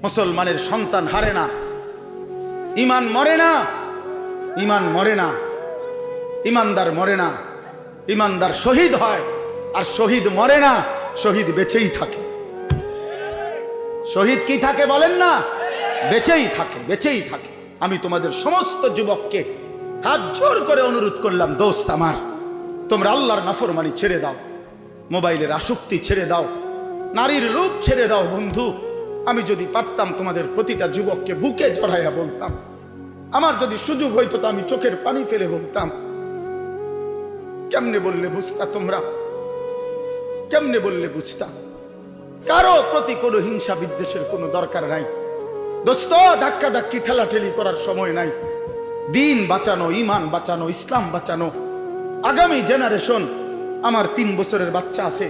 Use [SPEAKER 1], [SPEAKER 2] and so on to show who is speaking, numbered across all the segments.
[SPEAKER 1] মুসলমানের সন্তান হারে না, ইমান মরে না, ইমান মরে না, ইমানদার মরে না, ইমানদার শহীদ হয়। আর শহীদ মরে না, শহীদ বেঁচেই থাকে। শহীদ কি থাকে বলেন না? বেঁচেই থাকে, বেঁচেই থাকে। আমি তোমাদের সমস্ত যুবককে হাত জোর করে অনুরোধ করলাম, দোস্ত আমার, তোমরা আল্লাহর নাফরমানি ছেড়ে দাও, মোবাইলের আসক্তি ছেড়ে দাও, নারীর লোভ ছেড়ে দাও। বন্ধু, আমি যদি পারতাম তোমাদের প্রতিটা যুবককে বুকে জড়াইয়া বলতাম, আমার যদি সুযোগ হইতো তো আমি চোখের পানি ফেলে বলতাম, কেমনে বললে বুঝতা তোমরা? কেমনে বললে বুঝতা? কারো প্রতি কোনো হিংসা বিদ্বেষের কোনো দরকার নাই দোস্ত। ধাক্কা ধাক্কি ঠেলাঠেলি করার সময় নাই। দিন বাঁচানো, ইমান বাঁচানো, ইসলাম বাঁচানো, আগামী জেনারেশন। আমার 3 বছরের বাচ্চা আছে,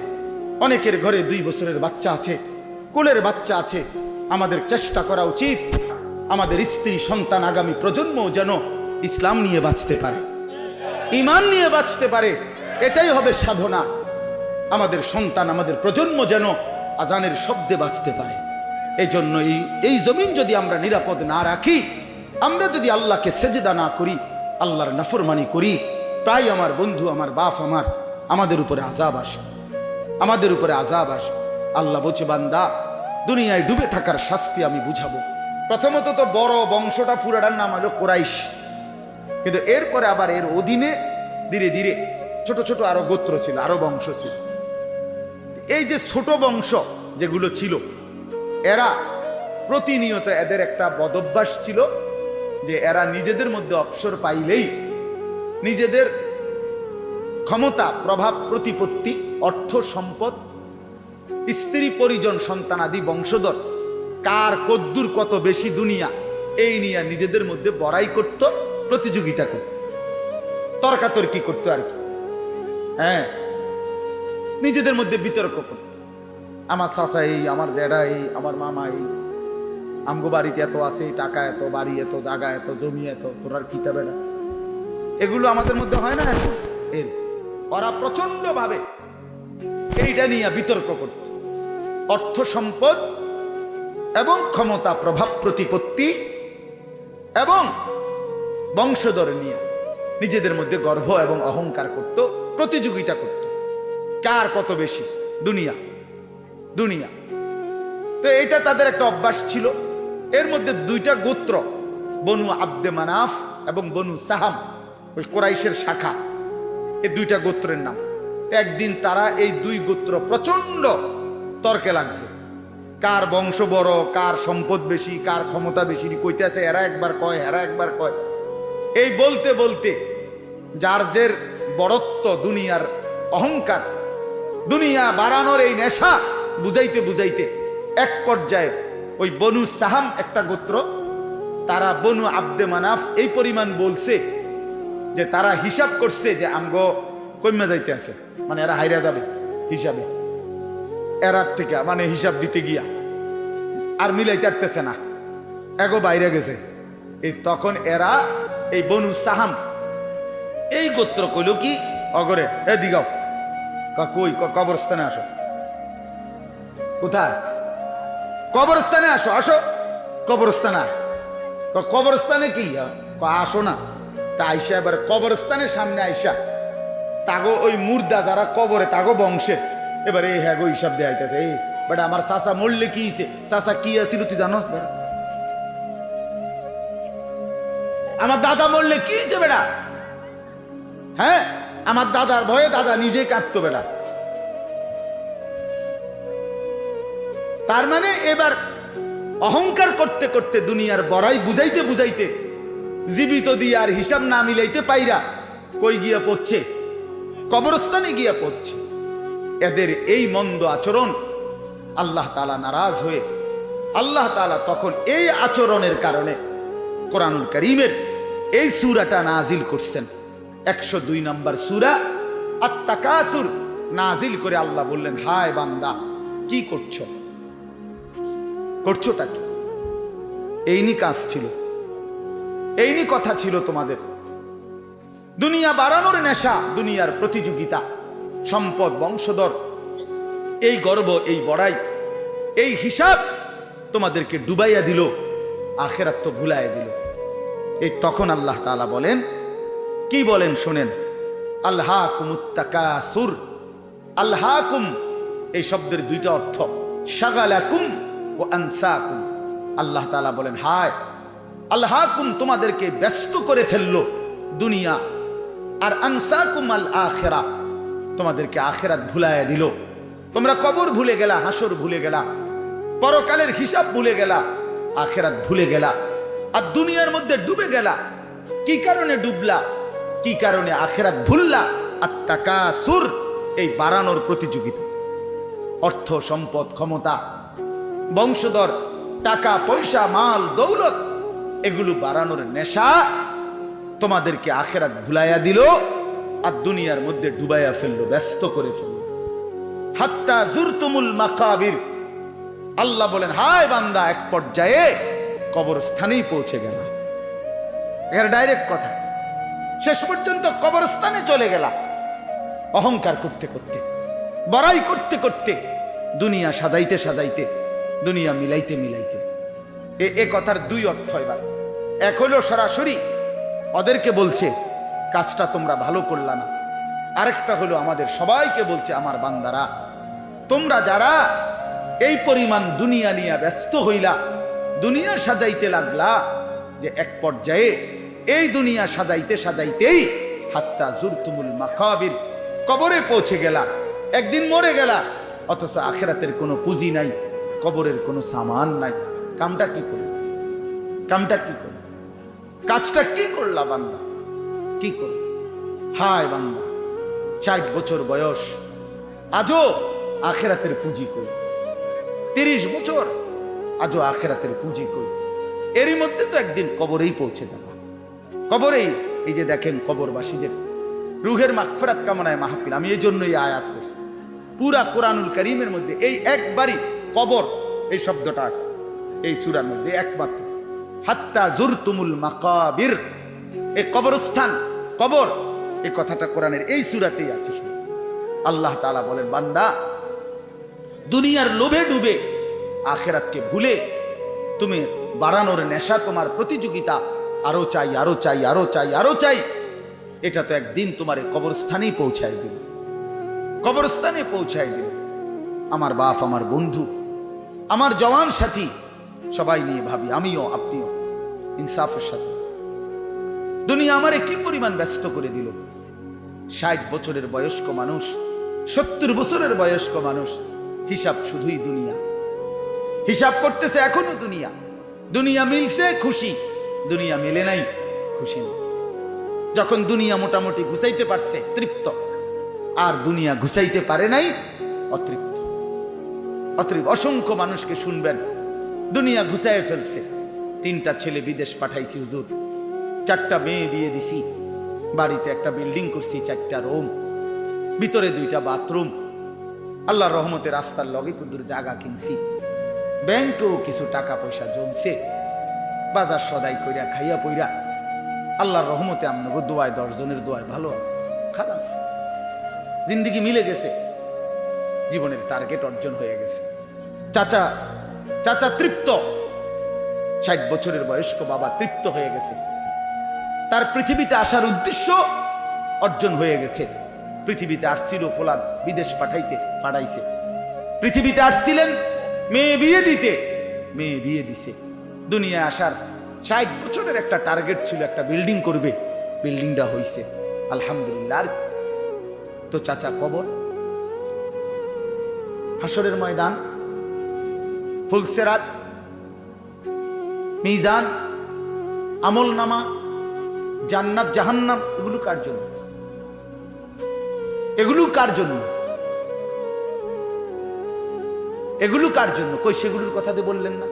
[SPEAKER 1] অনেকের ঘরে 2 বছরের বাচ্চা আছে, কোলের বাচ্চা আছে। আমাদের চেষ্টা করা উচিত আমাদের স্ত্রী সন্তান আগামী প্রজন্ম যেন ইসলাম নিয়ে বাঁচতে পারে, ইমান নিয়ে বাঁচতে পারে। এটাই হবে সাধনা। আমাদের সন্তান, আমাদের প্রজন্ম যেন আজানের শব্দে বাঁচতে পারে। এই জন্য এই জমিন যদি আমরা নিরাপদ না রাখি, আমরা যদি আল্লাহকে সেজদা না করি, আল্লাহর নাফরমানি করি, তাই আমার বন্ধু, আমার বাপ, আমাদের উপরে আযাব আসে, আমাদের উপরে আযাব আসে। আল্লাহ বলছে, বান্দা, দুনিয়ায় ডুবে থাকার শাস্তি আমি বুঝাবো। প্রথমত তো বড় বংশটা পুরাটার নাম হলো কুরাইশ, কিন্তু এরপরে আবার এর অধীনে ধীরে ধীরে ছোট ছোট আরো গোত্র ছিল, আরো বংশ ছিল। এই যে ছোট বংশ যেগুলো ছিল, এরা প্রতিনিয়ত, এদের একটা বদভ্যাস ছিল যে এরা নিজেদের মধ্যে অবসর পাইলেই নিজেদের ক্ষমতা, প্রভাব, প্রতিপত্তি, অর্থ সম্পদ, স্ত্রী পরিজন, সন্তানাদি, বংশধর, কার কদ্দুর কত বেশি দুনিয়া, এই নিয়ে নিজেদের মধ্যে বড়াই করত, প্রতিযোগিতা করত, তর্কাতর্কি করতো আর কি। হ্যাঁ, নিজেদের মধ্যে বিতর্ক করত। আমার চাচা এই, আমার জেঠা এই, আমার মামা এই, আমগো বাড়িতে এত আছে, টাকা এত, বাড়ি এত, জায়গা এত, জমি এত, তোরার কিতাবে না। এগুলো আমাদের মধ্যে হয় না এখন? ওরা প্রচন্ড ভাবে এইটা নিয়ে বিতর্ক করত। অর্থ সম্পদ এবং ক্ষমতা, প্রভাব, প্রতিপত্তি এবং বংশধর নিয়ে নিজেদের মধ্যে গর্ব এবং অহংকার করত, প্রতিযোগিতা করত, কার কত বেশি দুনিয়া। দুনিয়া তো এটা তাদের একটা অভ্যাস ছিল। এর মধ্যে 2টা গোত্র, বনু আব্দে মানাফ এবং বনু সাহাম, ওই কুরাইশের শাখা, এই 2টা গোত্রের নাম। একদিন তারা এই 2 গোত্র প্রচন্ড তর্কে লাগছে, কার বংশ বড়, কার সম্পদ বেশি, কার ক্ষমতা বেশি, কইতেছে। এরা একবার কয়, এরা একবার কয়। এই বলতে বলতে যার যে বড়ত্ব, দুনিয়ার অহংকার, দুনিয়া বাড়ানোর এই নেশা বুঝাইতে বুঝাইতে এক পর্যায়ে ওই বনু সাহাম একটা গোত্র, তারা বনু আব্দে মানাফ এই পরিমাণ বলছে যে তারা হিসাব করছে যে আমগো কইমা যাইতে আছে, মানে এরা হাইরা যাবে হিসাবে, এরার থেকে মানে হিসাব দিতে গিয়া আর মিলাইতে পারতেছে না, এগো বাইরে গেছে। এই তখন এরা এই বনু সাহাম এই গোত্র কইল কি, অগরে এ দিগাও, কই কবরস্থানে আসো। কোথায়? কবরস্থানে আসো, আসো কবরস্থানে। কবরস্থানে কি? আসো না। তা আইসা এবার কবরস্থানের সামনে আইসা তাগো ওই মুর্দা যারা কবরে, তাগো বংশের, এবার এই হ্যাঁ গো হিসাব দেয়া হইতেছে। এই বেটা, আমার চাচা মরলে কি হইছে? চাচা কি আছিল তুই জানোস? বেটা, আমার দাদা মরলে কি হয়েছে? বেটা, হ্যাঁ, আমার দাদার ভয়ে দাদা নিজে কাঁদতো। বেটা, তার মানে এবার অহংকার করতে করতে, দুনিয়ার বড়াই বুঝাইতে বুঝাইতে, জীবিত দিয়ে আর হিসাব না মিলাইতে পাইরা কই গিয়া পড়ছে? কবরস্থানে গিয়া পড়ছে। এদের এই মন্দ আচরণ আল্লাহ তাআলা নারাজ হয়ে, আল্লাহ তাআলা তখন এই আচরণের কারণে কোরআনুল কারীমের এই সূরাটা নাজিল করছেন। 102 নম্বর সূরা আত-তাকাসুর নাজিল করে আল্লাহ বললেন, হায় বান্দা, কি করছো? করছোটা কি? এইনি কাজ ছিল, এইনি কথা ছিল তোমাদের। দুনিয়া বাড়ানোর নেশা, দুনিয়ার প্রতিযোগিতা, সম্পদ, বংশধর, এই গর্ব, এই বড়াই, এই হিসাব, তোমাদেরকে ডুবাইয়া দিল, আখিরাত তো ভুলাইয়া দিল। এই তখন আল্লাহ তাআলা বলেন, কি বলেন শোনেন, আলহাকুমুত তাকাসুর। আলহাকুম এই শব্দের দুইটা অর্থ, শাগালাকুম ও আনসাকুম। আল্লাহ তাআলা বলেন, হায় আলহাকুম তোমাদেরকে ব্যস্ত করে ফেললো দুনিয়া, আর আনসাকুম আল আখিরা তোমাদেরকে আখিরাত ভুলাইয়া দিল। তোমরা কবর ভুলে গেলা, হাসর ভুলে গেলা, পরকালের হিসাব ভুলে গেলা, আখিরাত ভুলে গেলা, আর দুনিয়ার মধ্যে ডুবে গেলা। কি কারণে ডুবলা, কি কারণে আখিরাত ভুললা? আত-তাকাসুর এই বাড়ানোর প্রতিযোগিতা, অর্থ সম্পদ ক্ষমতা বংশধর টাকা পয়সা মাল দৌলত এগুলো বাড়ানোর নেশা তোমাদেরকে আখিরাত ভুলাইয়া দিল আর দুনিয়ার মধ্যে ডুবাইয়া ফেললো, ব্যস্ত করে ফেললো। হাত্তা জুরতুমুল মাকাবির, আল্লাহ বলেন, হায় বান্দা এক পর্যায়ে কবরস্থানেই পৌঁছে গেল। এখানে ডাইরেক্ট কথা, শেষ পর্যন্ত কবরস্থানে চলে গেলা। অহংকার করতে করতে, বড়াই করতে করতে, দুনিয়া সাজাইতে সাজাইতে, দুনিয়া মিলাইতে মিলাইতে। এ কথার দুই অর্থ। এবার এক হলো সরাসরি ওদেরকে বলছে কাজটা তোমরা ভালো করলা না, আরেকটা হলো আমাদের সবাইকে বলছে, আমার বান্দারা তোমরা যারা এই পরিমাণ দুনিয়া নিয়ে ব্যস্ত হইলা, দুনিয়া সাজাইতে লাগলা, যে এক পর্যায়ে এই দুনিয়া সাজাইতে সাজাইতেই হাত্তা জুরতুমুল মাকাবির কবরে পৌঁছে গেলা, একদিন মরে গেলা, অথচ আখিরাতের কোনো পুঁজি নাই, কবরের কোনো সামান নাই। কামটা কি করল, কামটা কি করল, কাজটা কি করলা বান্দা, কি করল? হায় বান্দা 60 বছর বয়স, আজও আখিরাতের পুঁজি কই, 30 বছর আজও আখিরাতের পুঁজি কই। এরই মধ্যে তো একদিন কবরেই পৌঁছে যাবা, কবরেই। এই যে দেখেন কবরবাসীদের রুহের মাগফিরাত কামনায় মাহফিল, আমি এই জন্যই আয়াত করছি। পুরা কোরআনুল কারীমের মধ্যে এই একবারই কবর এই শব্দটা আছে এই সূরার মধ্যে একমাত্র। হাত্তা জুরতুমুল মাকাবির, এই কবরস্থান কবর এই কথাটা কোরআনের এই সূরাতেই আছে। আল্লাহ তাআলা বলেন, বান্দা দুনিয়ার লোভে ডুবে আখিরাতকে ভুলে তুমি বাড়ানোর নেশা, তোমার প্রতিযোগিতা, আরো চাই আরো চাই আরো চাই আরো চাই, এটা তো একদিন তোমার কবরস্থানেই পৌঁছায় দিল, কবরস্থানে পৌঁছায় দিল। আমার বাপ, আমার বন্ধু, আমার জওয়ান সাথী সবাই নিয়ে ভাবি, আমিও আপনিও ইনসাফের সাথে। দুনিয়া আমারে কি পরিমাণ ব্যস্ত করে দিল। 60 বছরের বয়স্ক মানুষ, 70 বছরের বয়স্ক মানুষ, হিসাব শুধুই দুনিয়া, হিসাব করতেছে এখনো দুনিয়া। দুনিয়া মিলছে খুশি, দুনিয়া মিলে নাই খুশি নেই। যখন দুনিয়া মোটামুটি ঘুষাইতে পারছে তৃপ্ত, আর দুনিয়া ঘুষাইতে পারে নাই অতৃপ্ত। অতৃপ্ত অসংখ্য মানুষকে শুনবেন দুনিয়া ঘুষায় ফেলছে। 3টা ছেলে বিদেশ পাঠাইছি হুজুর, 4টা মেয়ে বিয়ে দিছি, বাড়িতে একটা বিল্ডিং করছি, 4টা রুম, ভিতরে 2টা বাথরুম, আল্লাহর রহমতে রাস্তার লগে কুদুর জায়গা কিনছি, ব্যাংকেও কিছু টাকা পয়সা জমছে, বাজার সদাই কইরা খাইয়া পইরা আল্লাহর রহমতে আপনাকে দোয়ায় 10 জনের দোয়ায় ভালো আছে, খালাস জিন্দিগি মিলে গেছে, জীবনের টার্গেট অর্জন হয়ে গেছে। চাচা চাচা তৃপ্ত, 60 বছরের বয়স্ক বাবা তৃপ্ত হয়ে গেছে, তার পৃথিবীতে আসার উদ্দেশ্য অর্জন হয়ে গেছে। পৃথিবীতে আসছিল ফোলাদ বিদেশ পাঠাইছে, পৃথিবীতে আসছিলেন মেয়ে বিয়ে দিতে, মেয়ে বিয়ে দিছে। দুনিয়ায় আসার 60 বছরের একটা টার্গেট ছিল, একটা বিল্ডিং করবে, বিল্ডিংটা হইছে আলহামদুলিল্লাহ। তো চাচা কবর, হাসরের ময়দান, ফুলসেরাত, মিজান, আমল নামা, জান্নাত জাহান্নাম, এগুলো কার জন্য? এগুলো কার জন্য? এগুলো কার জন্য? কই সেগুলোর কথা দিয়ে বললেন না?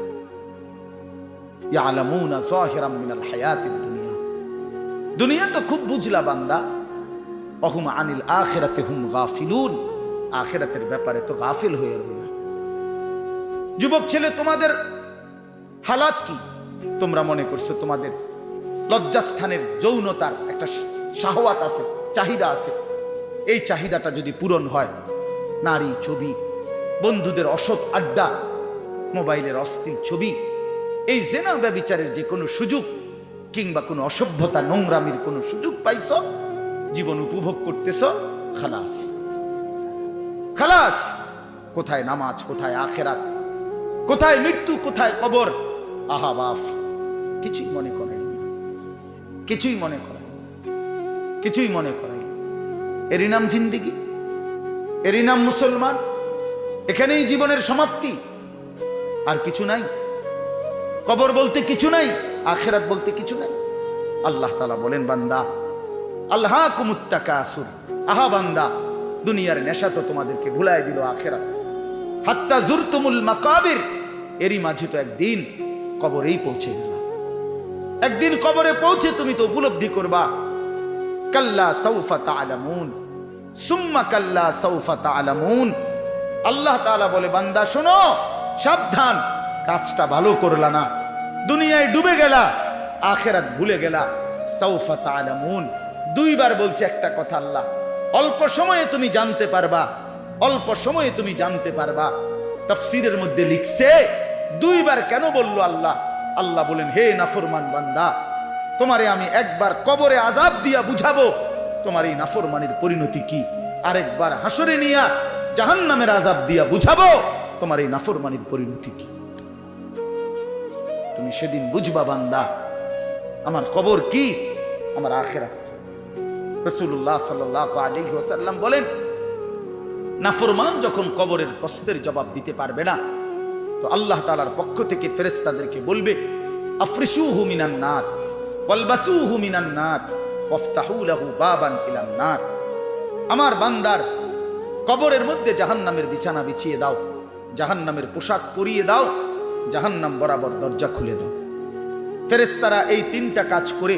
[SPEAKER 1] ইয়ালামুনা যাহিরাম মিনাল হায়াতিদ দুনিয়া, দুনিয়া তো খুব বুঝলা বান্দা, ওহুম আনিল আখিরাতি হুম গাফিলুন, আখিরাতের ব্যাপারে তো গাফিল হয়ে রইলা। যুবক ছেলে, তোমাদের হালাত কি? তোমরা মনে করছো তোমাদের লজ্জাস্থানের যৌনতার একটা শাহওয়াত আছে, চাহিদা আছে, এই চাহিদাটা যদি পূরণ হয়, নারী ছবি, বন্ধুদের অসৎ আড্ডা, মোবাইলের অশ্লীল ছবি, এই জেনা ব্যভিচারের যে কোনো সুযোগ কিংবা কোনো অসভ্যতা নোংরামির কোনো সুযোগ পাইছ, জীবন উপভোগ করতেছ, খালাস খালাস। কোথায় নামাজ, কোথায় আখেরাত, কোথায় মৃত্যু, কোথায় কবর? আহা বাফ, কিছুই মনে করেন না, কিছুই মনে করেন, কিছুই মনে করেন। এরই নাম জিন্দিগি, এরই নাম মুসলমান। এখানেই জীবনের সমাপ্তি, আর কিছু নাই। কবর বলতে কিছু নাই, আখেরাত বলতে কিছু নাই। আল্লাহ তাআলা বলেন, বান্দা আল্লাহকুমুত তাকাসুর, আহা বান্দা, দুনিয়ার নেশা তো তোমাদেরকে ভুলায় দিল আখেরাত। হাত্তা জুরতুমুল মাকাবির, এরই মাঝে তো একদিন কবরেই পৌঁছে গেল। একদিন কবরে পৌঁছে তুমি তো উপলব্ধি করবা, কাল্লা সাউফা তা'লামুন সুম্মা কাল্লা সাউফা তা'লামুন। আল্লাহ তাআলা বলে, বান্দা শোনো, সাবধান, কাজটা ভালো করলা না, দুনিয়ায় ডুবে গেলা, আখেরাত ভুলে গেলা। সাউফা তা'লামুন, দুইবার বলছে একটা কথা আল্লাহ। অল্প সময়ে তুমি জানতে পারবা, অল্প সময়ে তুমি জানতে পারবা। তাফসীরের মধ্যে লিখছে দুইবার কেন বলল আল্লাহ? আল্লাহ বলেন, হে নাফরমান বান্দা, তোমারে আমি একবার কবরে আযাব দিয়া বুঝাবো তোমার এই নাফরমানির পরিণতি কি, আরেকবার হাসরে নিয়া জাহান্নামের আযাব দিয়া বুঝাবো তোমার এই নাফরমানির পরিণতি কি। তুমি সেদিন বুঝবা বান্দা, আমার কবর কি, আমার আখিরাত। রাসূলুল্লাহ সাল্লাল্লাহু আলাইহি ওয়াসাল্লাম বলেন, নাফরমান যখন কবরের প্রশ্নের জবাব দিতে পারবে না, তো আল্লাহ তাআলার পক্ষ থেকে ফেরেশতাদেরকে বলবে, আফরিশুহু মিনান নার ওয়ালবাসুহু মিনান নার ওয়াফতাহু লাহু বাবান ইলান নার। আমার বান্দার কবরের মধ্যে জাহান্নামের বিছানা বিছিয়ে দাও, জাহান্নামের পোশাক পরিয়ে দাও, জাহান্নাম বরাবর দরজা খুলে দাও। ফেরেশতারা এই তিনটা কাজ করে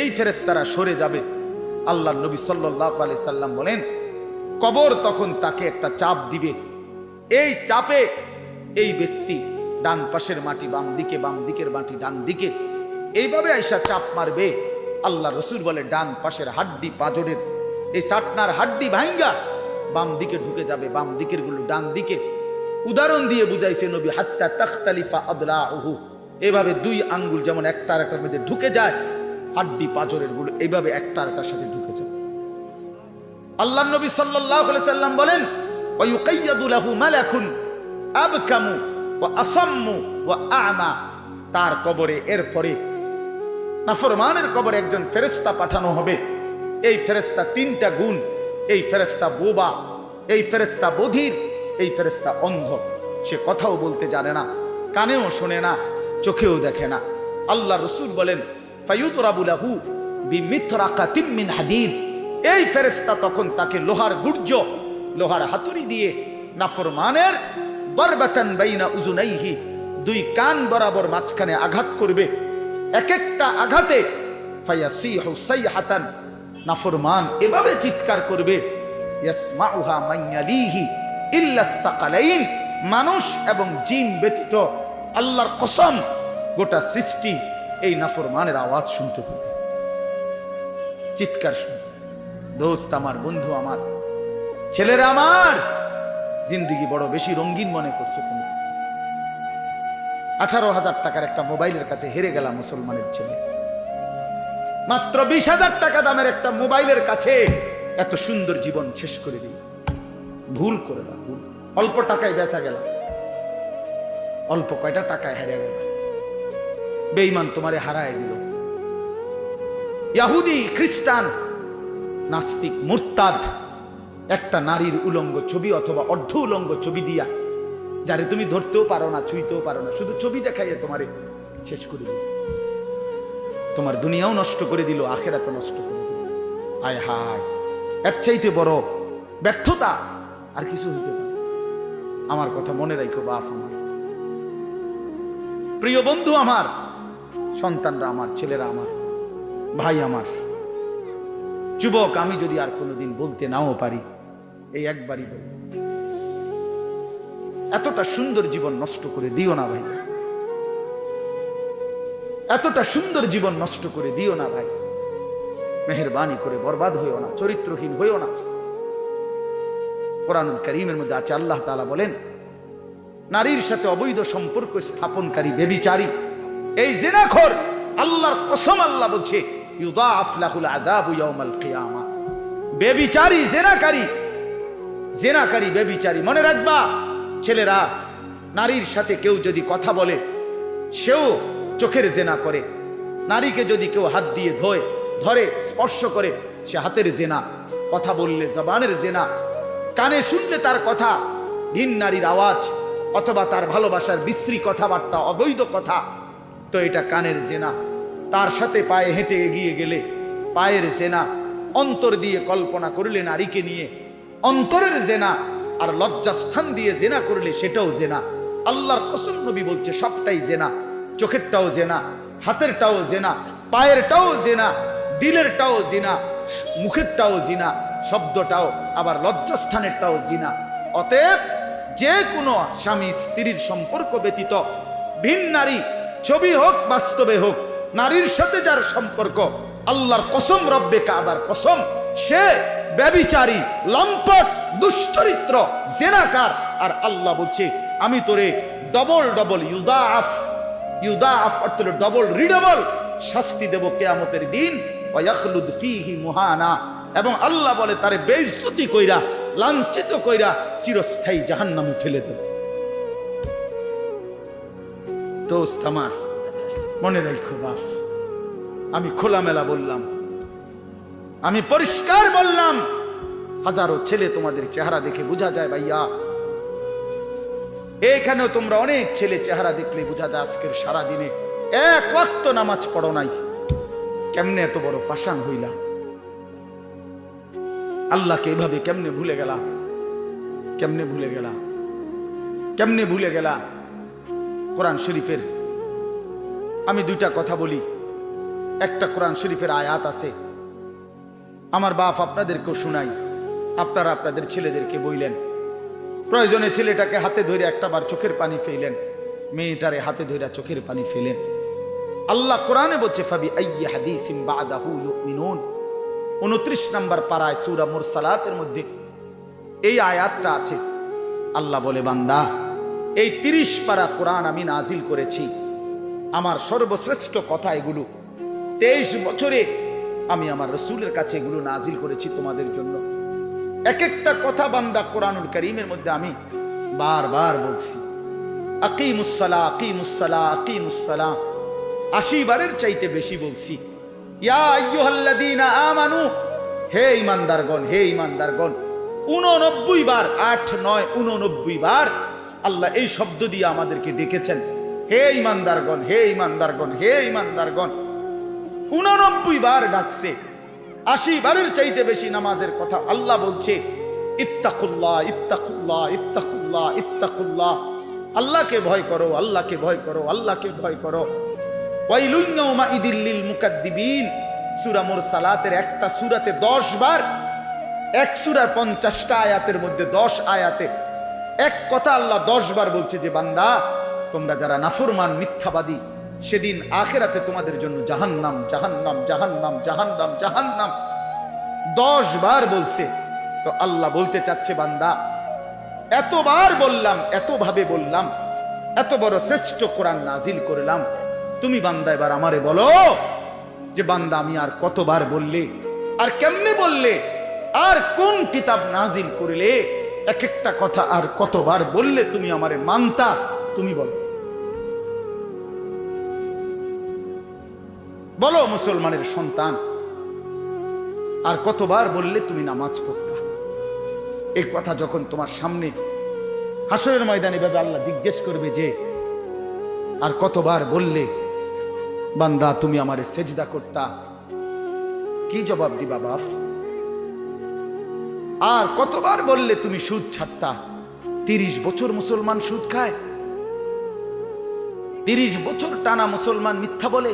[SPEAKER 1] এই ফেরেশতারা সরে যাবে। আল্লাহর নবী সাল্লাল্লাহু আলাইহি সাল্লাম বলেন, কবর তখন তাকে একটা চাপ দিবে। এই চাপে এই ব্যক্তি ডান পাশের মাটি বাম দিকে, বাম দিকের মাটি ডান দিকে, এইভাবে আইসা চাপ মারবে। আল্লাহ রসুল বলে, ডান পাশের হাড্ডি পাঁজরের এই সাটনার হাড্ডি ভাঙ্গা বাম দিকে ঢুকে যাবে, বাম দিকের গুলো ডান দিকে। উদাহরণ দিয়ে বুঝাইছে নবী, হাত্তা তাখতালিফা আদলাউহু, এভাবে দুই আঙ্গুল যেমন একটা আরেকটার মধ্যে ঢুকে যায়, হাড্ডি পাঁজরের গুলো এইভাবে একটা আরেকটার সাথে ঢুকে যায়। আল্লাহ নবী সাল্লাল্লাহু আলাইহি সাল্লাম বলেন, ওয়া ইউকাইয়াদু লাহু মালাকুন আবকামু ওয়া আসাম্মু ওয়া আ'মা। তার কবরে এরপরে নাফরমানের কবরে একজন ফেরেশতা পাঠানো হবে। এই ফেরেশতা তিনটা গুণ, এই ফেরেশতা বোবা, এই ফেরেশতা বধির, এই ফেরেশতা অন্ধ। সে কথাও বলতে জানে না, কানেও শোনে না, চোখেও দেখে না। আল্লাহ রসুল বলেন, ফায়ুতরাবু লাহু বিমিথরাকাতিম মিন হাদিদ। এই ফেরেশতা তখন তাকে লোহার গুর্জ, লোহার হাতুড়ি দিয়ে নাফরমানের দরবাতান বাইনা উযুনাইহি, দুই কান বরাবর মাঝখানে আঘাত করবে। এক একটা আঘাতে ফায়াসিহু সাইহাতান, নাফরমান এভাবে চিৎকার করবে, ইয়াসমাউহা মান ইয়ালিহি ইল্লা সাকালাইন, মানুষ এবং জিন ব্যতীত আল্লাহর কসম গোটা সৃষ্টি এই নাফরমানের আওয়াজ শুনতে পাবে, চিৎকার শুনতে। দোস্ত আমার, বন্ধু আমার, ছেলেরা আমার, জিন্দেগি বড় বেশি রঙিন মনে করছো তুমি। 18,000 টাকার একটা মোবাইলের কাছে হেরে গেলাম মুসলমানের ছেলে। মাত্র 20,000 টাকা দামের একটা মোবাইলের কাছে এত সুন্দর জীবন শেষ করে দিল। ভুল করে না, ভুল। অল্প টাকায় বেচা গেল, অল্প কয়টা টাকায় হেরে গেল। বেঈমান তোমারে হারায় দিল। ইহুদি, খ্রিস্টান, নাস্তিক, মুরতাদ একটা নারীর উলঙ্গ ছবি অথবা অর্ধ উলঙ্গ ছবি দিয়া, যারে তুমি ধরতেও পারো না, ছুঁইতেও পারো না, শুধু ছবি দেখাইয়ে তোমারে শেষ করে দিল। তোমার দুনিয়াও নষ্ট করে দিল, আখেরাতও নষ্ট করে দিল। হায় হায়, এর চাইতে বড় ব্যর্থতা আর কিছু হইতে পারে। আমার কথা মনে রাখো বাপ আমার, প্রিয় বন্ধু আমার, সন্তানরা আমার, ছেলেরা আমার, ভাই আমার, যুবক, আমি যদি আর কোনোদিন বলতে নাও পারি, এই একবারই বলব, এতটা সুন্দর জীবন নষ্ট করে দিও না ভাই, এতটা সুন্দর জীবন নষ্ট করে দিও না ভাই। মেহেরবানি করে বরবাদ হইও না, চরিত্রহীন হইও না। কোরআনুল কারীমের মধ্যে আছে, আল্লাহ তাআলা বলেন, নারীর সাথে অবৈধ সম্পর্ক স্থাপনকারী ব্যভিচারী, এই জিনাখোর, আল্লাহর কসম আল্লাহ বলছে ইউদাআফ লাহুল আযাবু ইয়াউমাল কিয়ামা। ব্যভিচারী, জেনাকারী ব্যভিচারী। মনে রাখবা ছেলেরা, নারীর সাথে কেউ যদি কথা বলে সেও চোখের জেনা করে। নারীকে যদি কেউ হাত দিয়ে ধরে স্পর্শ করে সে হাতের জেনা। কথা বললে জবানের জেনা, কানে শুনলে তার কথা ভিন নারীর আওয়াজ অথবা তার ভালোবাসার বিশ্রী কথাবার্তা, অবৈধ কথা, তো এটা কানের জেনা। তার সাথে পায়ে হেঁটে এগিয়ে গেলে পায়ের জেনা। অন্তর দিয়ে কল্পনা করলে নারীকে নিয়ে অন্তরের জেনা। আর লজ্জাস্থান দিয়ে জেনা করলে সেটাও জেনা। আল্লাহর কসম নবী বলছে সবটাই জেনা। চোখেরটাও জেনা, হাতেরটাও জেনা, পায়েরটাও জেনা, দিলেরটাও জিনা, মুখেরটাও জিনা, শব্দটাও আবার লজ্জাস্থানেরটাও জিনা। অতএব যে কোনো স্বামী স্ত্রীর সম্পর্ক ব্যতীত ভিন নারী, ছবি হোক বাস্তবে হোক, নারীর সাথে যার সম্পর্ক, আল্লাহর কসম, রব্বে কাবার কসম, সে ব্যভিচারী, লম্পট, দুশ্চরিত্র, জেনাকার। আর আল্লাহ বলছে আমি তোরে ডবল ইউদাআফ অর্থাৎ ডবল রিডবল শাস্তি দেব কিয়ামতের দিন। ওয়াখলুদ ফীহি মুহানা, এবং আল্লাহ বলে তারে বেইজ্জতি কইরা, লাঞ্ছিত কইরা চিরস্থায়ী জাহান্নামে ফেলে দেব। দোস্ত আমার, মনে রাখো বাপ, আমি খোলামেলা বললাম, আমি পরিষ্কার বললাম। হাজারো ছেলে তোমাদের চেহারা দেখে বোঝা যায় ভাইয়া। এখানেও তোমরা অনেক ছেলে চেহারা দেখলে বোঝা যায় আজকের সারা দিনে এক ওয়াক্ত নামাজ পড়ো নাই। কেমনে এত বড় পাষাণ হইলা? আল্লাহকে এভাবে কেমনে ভুলে গেলা? কেমনে ভুলে গেলা? কোরআন শরীফের আমি দুইটা কথা বলি। একটা কোরআন শরীফের আয়াত আছে, আমার বাপ আপনাদেরকেও শুনাই, আপনারা আপনাদের ছেলেদেরকে বইলেন। প্রয়োজনে ছেলেটাকে হাতে ধরে একটাবার চোখের পানি ফেলেন, মেয়েটারে হাতে ধরে চোখের পানি ফেলেন। আল্লাহ কোরআনে বলছে ফাবি আইয়ি হাদিসিন বাদাহু ইউমিনুন। 29 নম্বর পারায় সূরা মুরসালাতের মধ্যে এই আয়াতটা আছে। আল্লাহ বলে বান্দা, এই 30 পারা কোরআন আমি নাজিল করেছি, আমার সর্বশ্রেষ্ঠ কথা এগুলো। 23 বছরে আমি আমার রাসূলের কাছে এগুলো নাজিল করেছি তোমাদের জন্য। এক একটা কথা বান্দা কোরআনুল কারীমের মধ্যে আমি বারবার বলছি, আকিমুস সালাহ, আকিমুস সালাহ, আকিমুস সালাহ। 80 বারের চাইতে বেশি বলছি। ইয়া আইয়ুহাল্লাযীনা আমানু, হে ঈমানদারগণ, হে ঈমানদারগণ। 89 বার, 8, 9, 89 বার আল্লাহ এই শব্দ দিয়ে আমাদেরকে ডেকেছেন, হে ঈমানদারগণ, হে ঈমানদারগণ, হে ঈমানদারগণ। 89 বার ডাকছে। 80 বারের চাইতে বেশি নামাজের কথা আল্লাহ বলছে ইত্তাকুল্লাহ, ইত্তাকুল্লাহ, ইত্তাকুল্লাহ, ইত্তাকুল্লাহ। আল্লাহকে ভয় করো, আল্লাহকে ভয় করো, আল্লাহকে ভয় করো। ওয়াইলুন ইয়াউমাইদিল লিল মুকাদ্দিবিন। সূরা মুরসালাতের একটা সূরাতে 10 বার, এক সূরার 50টা আয়াতের মধ্যে 10 আয়াতে এক কথা আল্লাহ 10 বার বলছে যে বান্দা, তোমরা যারা নাফরমান, মিথ্যাবাদী, সেদিন আখিরাতে তোমাদের জন্য জাহান্নাম, জাহান্নাম, জাহান্নাম, জাহান্নাম, জাহান্নাম 10 বার বলছে। তো আল্লাহ বলতে চাচ্ছে বান্দা, এতবার বললাম, এতভাবে বললাম, এত বড় শ্রেষ্ঠ কোরআন নাজিল করলাম, তুমি বান্দা এবার আমারে বলো যে বান্দা আমি আর কতবার বললে, আর কেমনে বললে, আর কোন কিতাব নাজিল করলে, এক একটা কথা আর কতবার বললে তুমি আমারে মানতা, তুমি বলো। বলো মুসলমানের সন্তান, আর কতবার বললে তুমি নামাজ পড়তা? এই কথা যখন তোমার সামনে হাসরের ময়দানে ভাবে আল্লাহ জিজ্ঞেস করবে যে আর কতবার বললে বান্দা তুমি আমারে সেজদা করতা, কি জবাব দিবা বাপ? আর কতবার বললে তুমি সুদ ছাড়তা? 30 বছর মুসলমান সুদ খায়, 30 বছর টানা মুসলমান মিথ্যা বলে,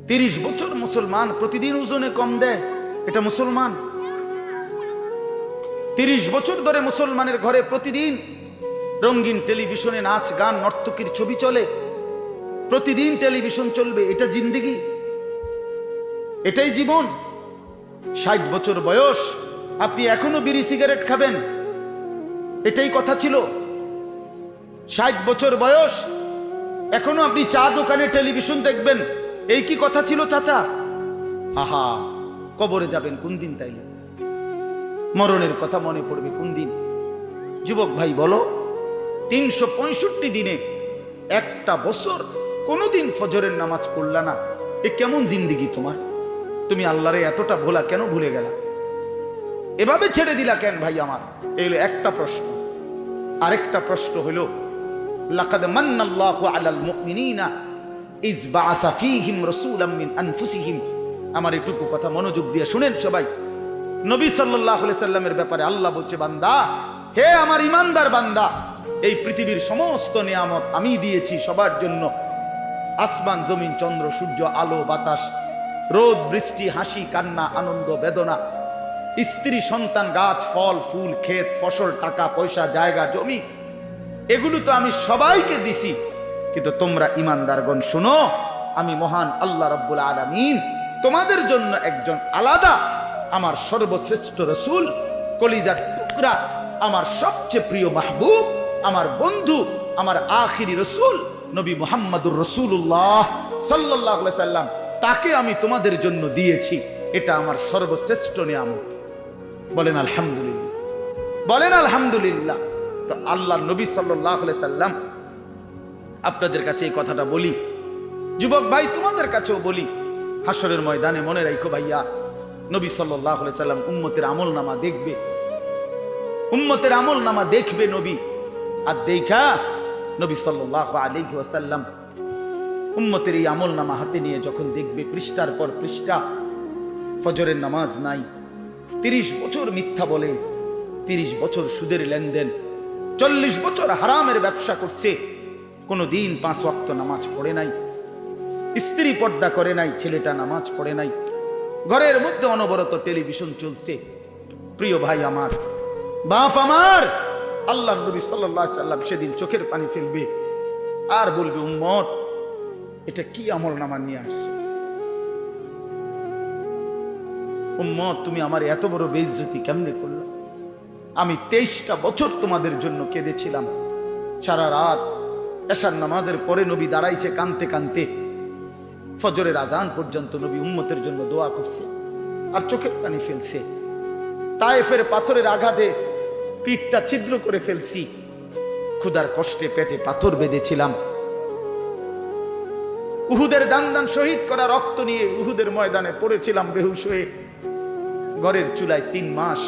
[SPEAKER 1] 30 বছর মুসলমান প্রতিদিন ওজনে কম দেয়, এটা মুসলমান? 30 বছর ধরে মুসলমানের ঘরে প্রতিদিন রঙিন টেলিভিশনে নাচ গান নর্তকীর ছবি চলে, প্রতিদিন টেলিভিশন চলবে, এটা জিন্দেগি? এটাই জীবন? 60 বছর বয়স আপনি এখনো বিড়ি সিগারেট খাবেন, এটাই কথা ছিল? 60 বছর বয়স, এখনো আপনি চা দোকানে টেলিভিশন দেখবেন, এই কি কথা ছিল চাচা? আহা, কবরে যাবেন কোন দিন? তাইলে মরণের কথা মনে পড়বে কোন দিন? যুবক ভাই বলো, 365 দিনে একটা বছর কোনোদিন ফজরের নামাজ পড়লা না, এ কেমন জিন্দিগি তোমার? তুমি আল্লাহরে এতটা ভোলা কেন ভুলে গেলা? এভাবে ছেড়ে দিলা কেন ভাই আমার? এই হলো একটা প্রশ্ন। আরেকটা প্রশ্ন হলো, লাকাদ মান্নাল্লাহু আলাল মুমিনিনা ইজ বাআসা ফীহিম রাসূলাম মিন আনফুসিহিম। আমার এটুকু কথা মনোযোগ দিয়ে শুনেন সবাই। নবী সাল্লাল্লাহু আলাইহি সাল্লামের ব্যাপারে আল্লাহ বলছে, বান্দা, হে আমার ইমানদার বান্দা, এই পৃথিবীর সমস্ত নিয়ামত আমি দিয়েছি সবার জন্য। আসমান, জমিন, চন্দ্র, সূর্য, আলো, বাতাস, রোদ, বৃষ্টি, হাসি, কান্না, আনন্দ, বেদনা, স্ত্রী, সন্তান, গাছ, ফল, ফুল, ক্ষেত, ফসল, টাকা পয়সা, জায়গা, জমি, এগুলো তো আমি সবাইকে দিছি। কিন্তু তোমরা ইমানদারগণ শুনো, আমি মহান আল্লাহ রাব্বুল আলামিন তোমাদের জন্য একজন আলাদা আমার সর্বশ্রেষ্ঠ রাসূল, কলিজার টুকরা, আমার সবচেয়ে প্রিয় মাহবুব, আমার বন্ধু, আমার আখিরি রাসূল নবী মুহাম্মদুর রাসূলুল্লাহ সাল্লাল্লাহু আলাইহি সাল্লাম, তাকে আমি তোমাদের জন্য দিয়েছি। এটা আমার সর্বশ্রেষ্ঠ নিয়ামত। বলেন আলহামদুলিল্লাহ, বলেন আলহামদুলিল্লাহ। তো আল্লাহ নবী সাল্লাল্লাহু আলাইহি সাল্লাম, আপনাদের কাছে এই কথাটা বলি, যুবক ভাই তোমাদের কাছেও বলি, হাসরের ময়দানে মনে রাখো ভাইয়া, নবী সাল্লাল্লাহু আলাইহি সাল্লাম উম্মতের আমলনামা দেখবে, উম্মতের আমলনামা দেখবে নবী। আর দেখা নবী সাল্লাল্লাহু আলাইহি ওয়াসাল্লাম উম্মতের এই আমলনামা হাতে নিয়ে যখন দেখবে, পৃষ্ঠার পর পৃষ্ঠা ফজরের নামাজ নাই, 30 বছর মিথ্যা বলে, 30 বছর সুদের লেনদেন, 40 বছর হারামের ব্যবসা করছে, কোনো দিন 5 ওয়াক্ত নামাজ পড়ে নাই, স্ত্রী পর্দা করে নাই, ছেলেটা নামাজ পড়ে নাই, ঘরের মধ্যে অনবরত টেলিভিশন চলছে। প্রিয় ভাই আমার, বাপ আমার, আল্লাহ নবী সাল্লাল্লাহু আলাইহি সাল্লাম সেদিন চোখের পানি ফেলবে আর বলবে, উম্মত, এটা কি আমলনামা নিয়ে আসছে? উম্মত, তুমি আমার এত বড় বেইজ্জতি কেমনে করলে? আমি 23টা বছর তোমাদের জন্য কেঁদেছিলাম। সারা রাত এশার নামাজের পরে নবী দাঁড়াইছে কানতে কানতে, ফজরের আজান পর্যন্ত নবী উম্মতের জন্য দোয়া করছে আর চোখের পানি ফেলছে। তায়েফের পাথরের আঘাতে পিঠটা ছিদ্র করে ফেলছি, ক্ষুধার কষ্টে পেটে পাথর বেঁধেছিলাম। উহুদের দান শহীদ করা রক্ত নিয়ে উহুদের ময়দানে পড়েছিলাম বেহুশ হয়ে। ঘরের চুলায় 3 মাস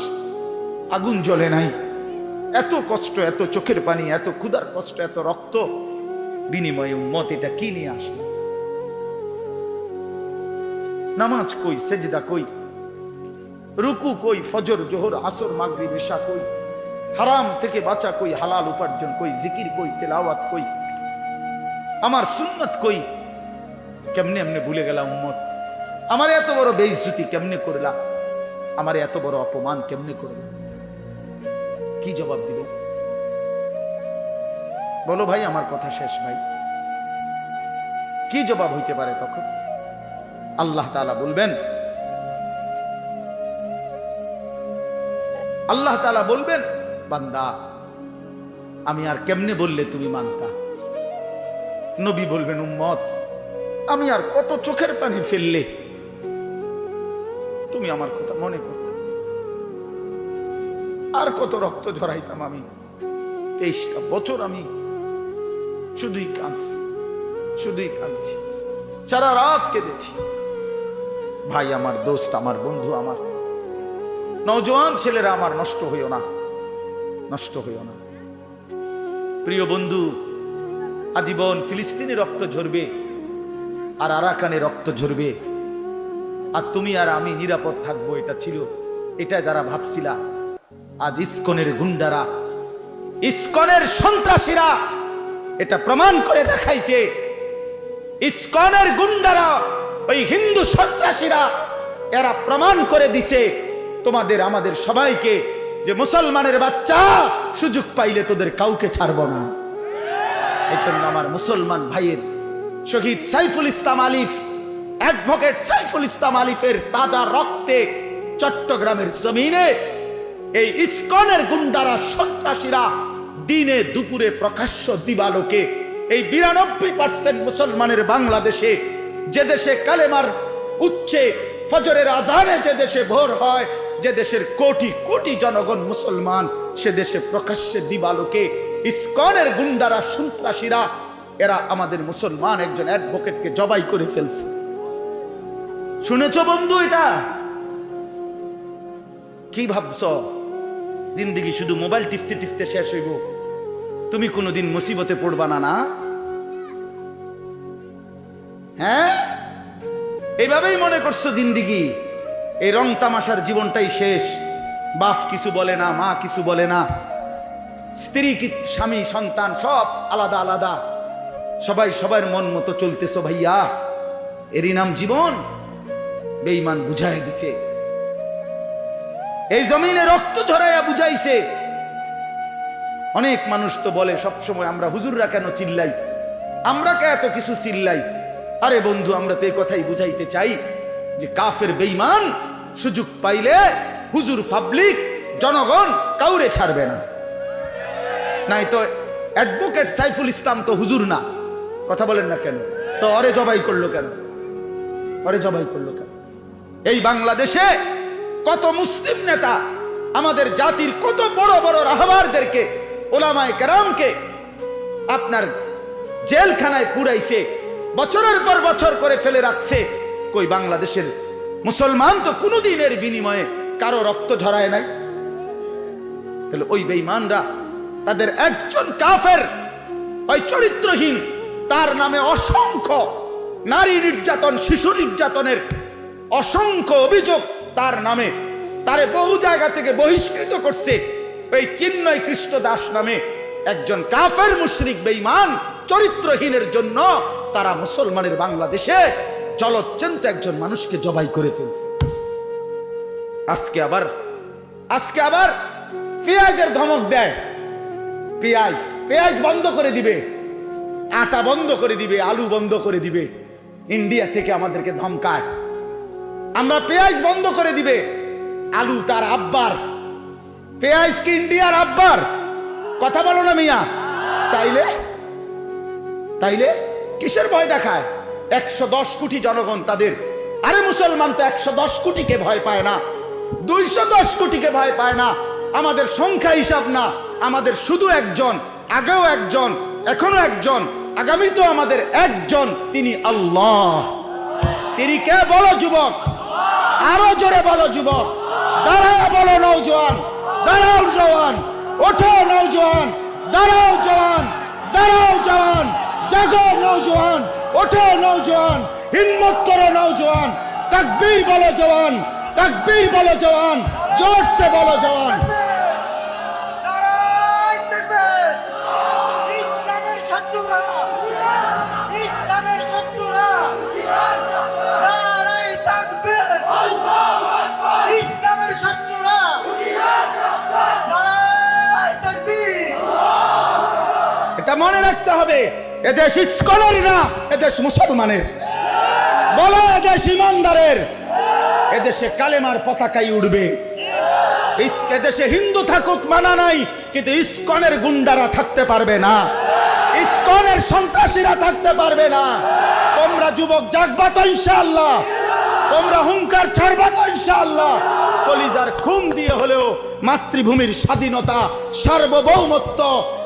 [SPEAKER 1] আগুন জ্বলে নাই। এত কষ্ট, এত চোখের পানি, এত ক্ষুধার কষ্ট, এত রক্ত, বিনিময়ে উম্মত এটা কি নিয়ে আসলো? নামাজ কই, সেজদা কই, রুকু কই, ফজর, জোহর, আসর, মাগরিব, ইশা কই, হারাম থেকে বাঁচা কই, হালাল উপার্জন কই, জিকির কই, তেলাওয়াত কই, আমার সুন্নত কই? কেমনে এমনে ভুলে গেলা উম্মত? আমার এত বড় বেইজ্জতি কেমনে করলা? আমার এত বড় অপমান কেমনে করলা? কি জবাব দিবে? বলো ভাই, আমার কথা শেষ ভাই। কি জবাব হইতে পারে তখন? আল্লাহ তাআলা বলবেন, আল্লাহ তাআলা বলবেন, বান্দা, আমি আর কেমনে বললে তুমি মানতা? নবী বলবেন, উম্মত, আমি আর কত চোখের পানি ফেললে তুমি আমার কথা মনে করতে? আর কত রক্ত ঝরাইতাম আমি? 23টা বছর আমি শুধুই কাঁদছি, শুধুই কাঁদছি, সারা রাত কেঁদেছি। ভাই আমার, দোস্ত আমার, বন্ধু আমার, নওজোয়ান ছেলেরা আমার, নষ্ট হইও না, নষ্ট হইও না। প্রিয় বন্ধু, আজীবন ফিলিস্তিনি রক্ত ঝরবে আর আরাকানে রক্ত ঝরবে, আর তুমি আর আমি নিরাপদ থাকবো, এটা ছিল, এটা যারা ভাবছিলা, আজ ইসকনের গুন্ডারা, ইসকনের সন্ত্রাসীরা এটা প্রমাণ করে দেখাইছে। ইসকনের গুন্ডারা, ওই হিন্দু সন্ত্রাসীরা, এরা প্রমাণ করে দিছে তোমাদের আমাদের সবাইকে, যে মুসলমানের বাচ্চা সুযোগ পাইলে তোদের কাউকে ছাড়ব না। এই জন্য আমার মুসলমান ভাইয়ের, শহীদ সাইফুল ইসলাম আলিফ, অ্যাডভোকেট সাইফুল ইসলাম আলিফের তাজা রক্তে চট্টগ্রামের জমিনে এই ইসকনের গুন্ডারা, সন্ত্রাসীরা দিনে দুপুরে প্রকাশ্য দিবালোকে এই 92% মুসলমানের বাংলাদেশে, যে দেশে কালেমার উচ্চে ফজরের আজানে যে দেশে ভোর হয়, যে দেশের কোটি কোটি জনগণ মুসলমান, সে দেশে প্রকাশ্যে দিবালোকে ইসকনের গুন্ডারা, সন্ত্রাসীরা, এরা আমাদের মুসলমান একজন অ্যাডভোকেটকে জবাই করে ফেলছে। শুনেছ বন্ধু? এটা কি ভাবছ? জিন্দেগি শুধু মোবাইল টিপতে টিপতে শেষ হইব? তুমি কোনোদিন মুসিবতে পড়বা না? না, হ্যাঁ, এইভাবেই মনে করছো জিন্দেগি, এই রং তামাশার জীবনটাই শেষ। বাপ কিছু বলে না, মা কিছু বলে না, স্ত্রী, স্বামী, সন্তান সব আলাদা আলাদা, সবাই সবার মন মতো চলতেছো। ভাইয়া, এরই নাম জীবন? বেঈমান বুঝাই দিছে, এই জমিনে রক্ত ঝরাইয়া বুঝাইছে। অনেক মানুষ তো বলে সবসময়, আমরা হুজুররা কেন চিল্লাই, আমরা কে এত কিছু চিল্লাই? আরে বন্ধু, আমরা তো এই কথাই বুঝাইতে চাই যে কাফের বেঈমান সুযোগ পাইলে হুজুর, পাবলিক, জনগণ কাউরে ছাড়বে না। নাই তো অ্যাডভোকেট সাইফুল ইসলাম তো হুজুর না, কথা বলেন না কেন? তো অরে জবাই করলো কেন? অরে জবাই করলো কেন? এই বাংলাদেশে কত মুসলিম নেতা আমাদের জাতির কত বড় বড় রাহবারদেরকে, ওলামায়ে কেরামকে আপনার জেলখানায় পুরাইছে, বছরের পর বছর করে ফেলে রাখছে। কই বাংলাদেশের মুসলমান তো কোনোদিনের বিনিময়ে কারো রক্ত ঝরায় নাই। তাহলে ওই বেঈমানরা, তাদের একজন কাফের, ওই চরিত্রহীন, তার নামে অসংখ্য নারী নির্যাতন, শিশু নির্যাতনের অসংখ্য অভিযোগ তার নামে, তারে বহু জায়গা থেকে বহিষ্কৃত করছে। ওই চিন্ময় কৃষ্ণ দাস নামে একজন কাফের মুশরিক বেঈমান চরিত্রহীনের জন্য তারা মুসলমানের বাংলাদেশে জলচ্যন্ত একজন মানুষকে জবাই করে ফেলছে। আজকে আবার পেঁয়াজের ধমক দেয়, পেঁয়াজ বন্ধ করে দিবে, আটা বন্ধ করে দিবে, আলু বন্ধ করে দিবে। ইন্ডিয়া থেকে আমাদেরকে ধমকায়, আমরা পেঁয়াজ বন্ধ করে দিবে। আলু তার আব্বার, পেঁয়াজ কি ইন্ডিয়ার আব্বার? কথা বলো না মিয়া। তাইলে কিসের ভয় দেখায়? 110 কোটি জনগণ তাদের। আরে মুসলমান তো 110 কোটিকে ভয় পায় না, 210 কোটিকে ভয় পায় না। আমাদের সংখ্যা হিসাব না, আমাদের শুধু একজন, আগেও একজন, এখনো একজন, আগামী তো আমাদের একজন, তিনি আল্লাহ। তিনি কে বলো যুবক? আরো জোরে বলো যুবক, দাঁড়াও বলো নওজোয়ান, দাঁড়াও জওয়ান, ওঠো নওজোয়ান, দাঁড়াও জওয়ান, দাঁড়াও জওয়ান, জাগো নওজোয়ান, ওঠো নওজোয়ান, হিম্মত করো নওজোয়ান, তাকবীর বলো জওয়ান, তাকবীর বলো জওয়ান, জোর সে বলো জওয়ান। এটা মনে রাখতে হবে, এদেশ ইসকনের না, এদেশ মুসলমানের। বলো এদেশ ইমানদারের, এদেশে কালেমার পতাকাই উড়বে। এদেশে হিন্দু থাকুক মানা নাই, কিন্তু ইসকনের গুন্ডারা থাকতে পারবে না, ইসকনের সন্ত্রাসীরা থাকতে পারবে না। তোমরা যুবক জাগবা তো ইনশাআল্লাহ, তোমরা হুঙ্কার ছাড়বা তো ইনশাআল্লাহ। কলিজার খুন দিয়ে হলেও মাতৃভূমির স্বাধীনতা, সার্বভৌমত্ব,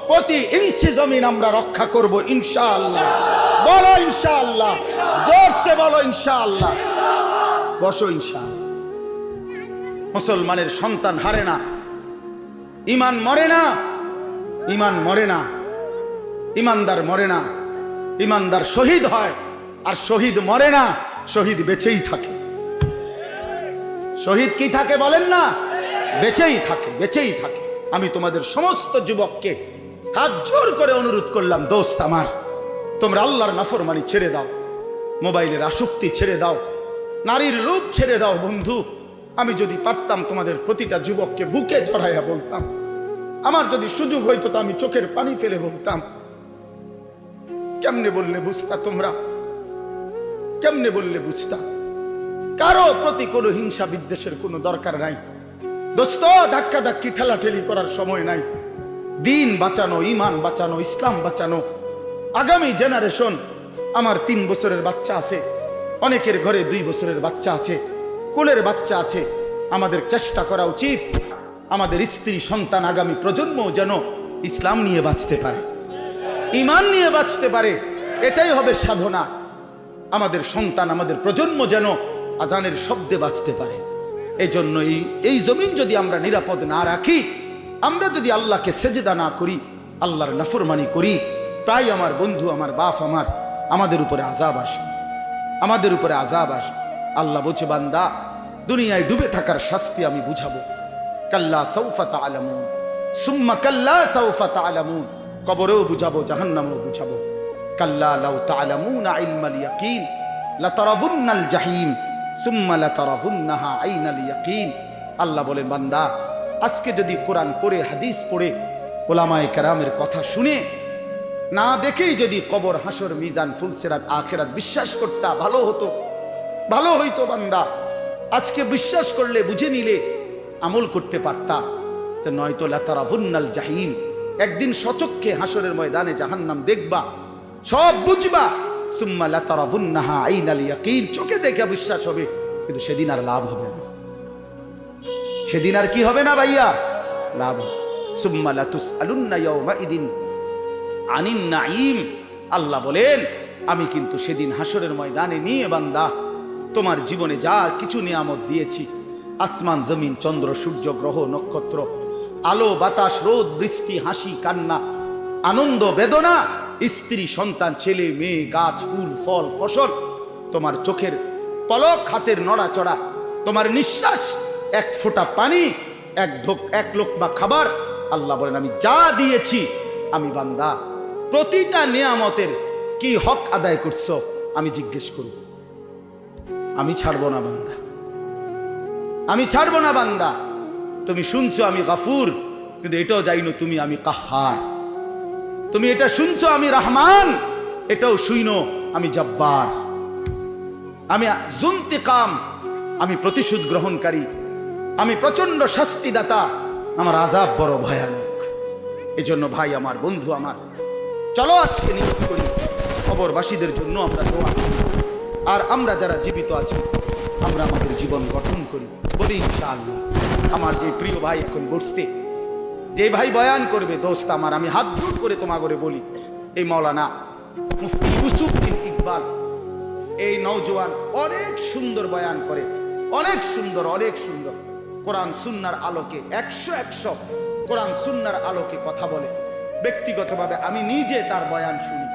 [SPEAKER 1] প্রতি ইঞ্চি জমিন আমরা রক্ষা করব ইনশাআল্লাহ। বলো ইনশাআল্লাহ, জোরসে বলো ইনশাআল্লাহ। বসো ইনশাআল্লাহ। মুসলমানের সন্তান হারে না, ইমান মরে না, ইমান মরে না, ইমানদার মরে না। ইমানদার শহীদ হয়, আর শহীদ মরে না, শহীদ বেঁচেই থাকে। শহীদ কি থাকে বলেন না? বেঁচেই থাকে, বেঁচেই থাকে। আমি তোমাদের সমস্ত যুবককে হাত জোর করে অনুরোধ করলাম, দোস্ত আমার, তোমরা আল্লাহর নাফরমানি ছেড়ে দাও, মোবাইলের আসক্তি ছেড়ে দাও, নারীর লোভ ছেড়ে দাও। বন্ধু, আমি যদি পারতাম তোমাদের প্রতিটা যুবককে বুকে জড়াইয়া বলতাম, আমার যদি সুযোগ হইতো তো আমি চোখের পানি ফেলে বলতাম, কেমনে বললে বুঝতা তোমরা? কেমনে বললে বুঝতা? কারো প্রতি কোনো হিংসা বিদ্বেষের কোনো দরকার নাই দোস্ত। ধাক্কা ধাক্কি ঠেলাঠেলি করার সময় নাই। দিন বাঁচানো, ইমান বাঁচানো, ইসলাম বাঁচানো। আগামী জেনারেশন, আমার 3 বছরের বাচ্চা আছে, অনেকের ঘরে 2 বছরের বাচ্চা আছে, কোলের বাচ্চা আছে। আমাদের চেষ্টা করা উচিত আমাদের স্ত্রী সন্তান, আগামী প্রজন্ম যেন ইসলাম নিয়ে বাঁচতে পারে, ইমান নিয়ে বাঁচতে পারে। এটাই হবে সাধনা। আমাদের সন্তান, আমাদের প্রজন্ম যেন আজানের শব্দে বাঁচতে পারে। এই জন্য এই জমিন যদি আমরা নিরাপদ না রাখি, আমরা যদি আল্লাহকে সেজদা না করি, আল্লাহর নাফরমানি করি, তাই আমার বন্ধু, আমার বাপ, আমাদের উপরে আযাব আসে, আমাদের উপরে আযাব আসে। আল্লাহ বলছে, বান্দা, দুনিয়ায় ডুবে থাকার শাস্তি আমি বুঝাবো। কাল্লা সাউফা তা'লামুন সুম্মা কাল্লা সাউফা তা'লামুন, কবরেও বুঝাবো, জাহান্নামেও বুঝাবো। কাল্লা লাউ তা'লামুনা ইলমাল ইয়াকিন লাতারাবুন্নাল জাহিম সুম্মা লাতারাবুন্নাহা আইনাল ইয়াকিন। আল্লাহ বলেন, বান্দা, আজকে যদি কোরআন পড়ে, হাদিস পড়ে, ওলামায়ে কেরামের কথা শুনে, না দেখেই যদি কবর, হাসর, মিজান, ফুলসিরাত, আখিরাত বিশ্বাস করতা, ভালো হতো, ভালো হইতো। বান্দা, আজকে বিশ্বাস করলে, বুঝে নিলে, আমল করতে পারতা। তো নয়তো লাতারাবুন্নাল জাহিম, একদিন সচক্ষে হাসরের ময়দানে জাহান্নাম দেখবা, সব বুঝবা। সুম্মা লাতারাবুন্নাহা আইনাল ইয়াকিন, চোখে দেখে বিশ্বাস হবে, কিন্তু সেদিন আর লাভ হবে না। সেদিন আর কি হবে না ভাইয়া? লাভ। সুম্মা লাতুসআলুন্না ইয়াওমাইদিন আনিন নাঈম। আল্লাহ বলেন, আমি কিন্তু সেদিন হাসরের ময়দানে নিয়ে বান্দা তোমার জীবনে যা কিছু নিয়ামত দিয়েছি, আসমান, জমিন, চন্দ্র, সূর্য, গ্রহ, নক্ষত্র, আলো, বাতাস, রোদ, বৃষ্টি, হাসি, কান্না, আনন্দ, বেদনা, স্ত্রী, সন্তান, ছেলে, মেয়ে, গাছ, ফুল, ফল, ফসল, তোমার চোখের পলক, হাতের নড়াচড়া, তোমার নিঃশ্বাস, এক ফোঁটা পানি, এক লোকমা খাবার। আল্লাহ বলেন, আমি যা দিয়েছি, আমি বান্দা প্রতিটা নিয়ামতের কি হক আদায় করছো আমি জিজ্ঞেস করব। আমি ছাড়বো না বান্দা, আমি ছাড়বো না বান্দা। তুমি শুনছো আমি গাফুর, কিন্তু এটাও জানো তুমি আমি কাহ্হার। তুমি এটা শুনছো আমি রহমান, এটাও শুইনো আমি জব্বার। আমি যুন্তিকাম, আমি প্রতিশোধ গ্রহণকারী, আমি প্রচন্ড শাস্তিদাতা, আমার আযাব বড় ভয়ানক। এজন্য ভাই আমার, বন্ধু আমার, চলো আজকে নিয়ত করি কবরবাসীদের জন্য আমরা দোয়া করি, আর আমরা যারা জীবিত আছি আমরা আমাদের জীবন গঠন করি। বলি ইনশাআল্লাহ। আমার যে প্রিয় ভাই এখন বসছে, যে ভাই বয়ান করবে, দোস্ত আমার, আমি হাত জোড় করে তোমার করে বলি, এই মাওলানা মুফতি ইউসুফউদ্দিন ইকবাল, এই নওজোয়ান অনেক সুন্দর বয়ান করে, অনেক সুন্দর, অনেক সুন্দর। কোরআন সুন্নাহর আলোকে 100 কোরআন সুন্নাহর আলোকে কথা বলে। ব্যক্তিগতভাবে আমি নিজে তার বয়ান শুনি।